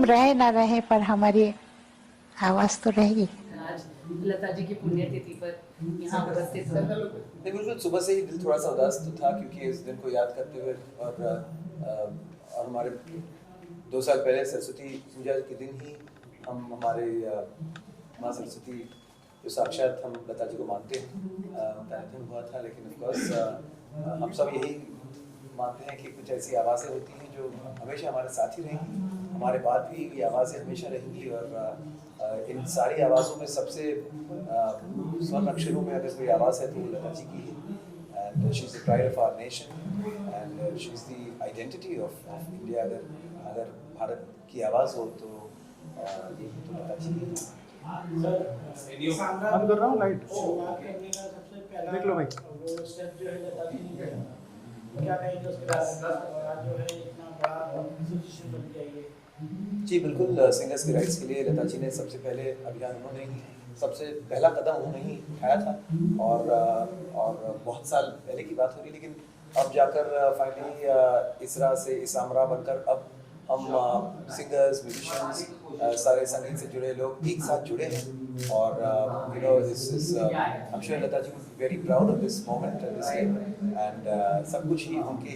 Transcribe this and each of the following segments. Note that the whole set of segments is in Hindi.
रहे ना रहे पर हमारी आवाज तो रहेगी। आज लता जी की पुण्यतिथि पर यहाँ उपस्थित हो। नहीं, बिल्कुल सुबह से ही दिल थोड़ा सा उदास तो था, क्योंकि इस दिन को याद करते हुए और हमारे 2 साल पहले सरस्वती पूजा के दिन ही हम हमारे माँ सरस्वती जो साक्षात हम लता जी को मानते हैं उनका निधन हुआ था। लेकिन ऑफकोर्स हम सब यही मानते हैं कि कुछ ऐसी आवाज़ें होती हैं जो हमेशा हमारे साथ ही रहेंगी, हमारे बाद भी ये आवाज़ें हमेशा रहेंगी। और इन सारी आवाज़ों में सबसे स्वर्ण अक्षरों में अगर कोई आवाज़ है तो वो लता जी की है। And she is the pride of our nation and she is the identity of India. अगर भारत की आवाज़ हो तो ये तो लता जी की है। बंद कर रहा हूँ लाइट, देख लो भाई। वो स्टेप जो है लता जी ने क्या कहेंगे उसके बाद और आज जो है इतना बड़ा पोजीशन बन गया ये। जी बिल्कुल, सिंगर्स के राइट्स के लिए लता जी ने सबसे पहले अभियान उन्होंने ही सबसे पहला कदम उन्होंने ही उठाया था। और बहुत साल पहले की बात हो रही, लेकिन अब जाकर फाइनली इसरा से इसामरा बनकर अब हम सिंगर्स म्यूजिशियंस सारे संगीत से जुड़े लोग एक साथ जुड़े हैं। और you know this is I am sure Lata ji would be very proud of this moment this year. And सब कुछ ही उनके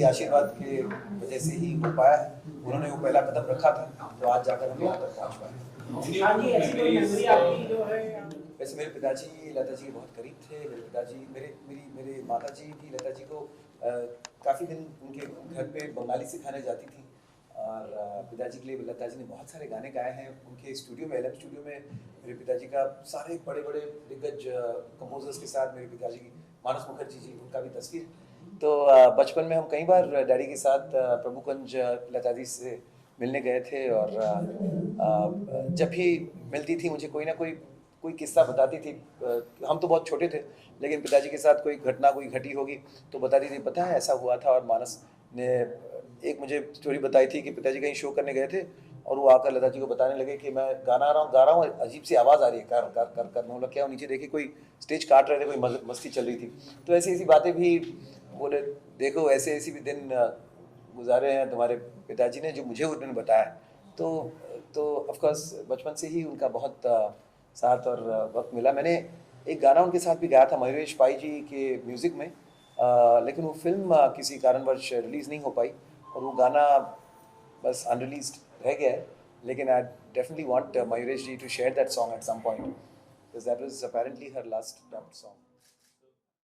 आशीर्वाद के वजह से ही हो पाया है। उन्होंने वो पहला कदम रखा था तो आज जाकर हम यहाँ तक पहुँच पाए। हाँ जी, ऐसी कोई मेमोरी आपकी जो है। वैसे मेरे पिताजी लता जी के बहुत करीब थे। मेरे पिताजी मेरे माता जी भी लता जी को काफ़ी दिन उनके घर पे बंगाली सिखाने जाती थी। और पिताजी के लिए लता जी ने बहुत सारे गाने गाए हैं। उनके स्टूडियो में LM स्टूडियो में मेरे पिताजी का सारे बड़े बड़े दिग्गज कंपोजर्स के साथ मेरे पिताजी की मानस मुखर्जी जी उनका भी तस्वीर। तो बचपन में हम कई बार डैडी के साथ प्रभुकुंज लता जी से मिलने गए थे। और जब भी मिलती थी मुझे कोई ना कोई किस्सा बताती थी। हम तो बहुत छोटे थे, लेकिन पिताजी के साथ कोई घटना कोई घटी होगी तो बताती थी, पता है ऐसा हुआ था। और मानस ने एक मुझे स्टोरी बताई थी कि पिताजी कहीं शो करने गए थे और वो आकर लता जी को बताने लगे कि मैं गा रहा हूँ अजीब सी आवाज़ आ रही है, कर कर कर कर। मतलब क्या, नीचे देखे कोई स्टेज काट रहे थे, कोई मस्ती चल रही थी। तो ऐसी बातें भी बोले, देखो ऐसे भी दिन गुजारे हैं तुम्हारे पिताजी ने जो मुझे उन्होंने बताया। तो ऑफ कोर्स बचपन से ही उनका बहुत साथ और वक्त मिला। मैंने एक गाना उनके साथ भी गाया था मयूरेश पाई जी के म्यूज़िक में, लेकिन वो फिल्म किसी कारणवश रिलीज़ नहीं हो पाई और वो गाना बस अनरिलीज्ड रह गया है। लेकिन I definitely want Mayuresh ji to share that song at some point, because that was apparently her last dubbed song.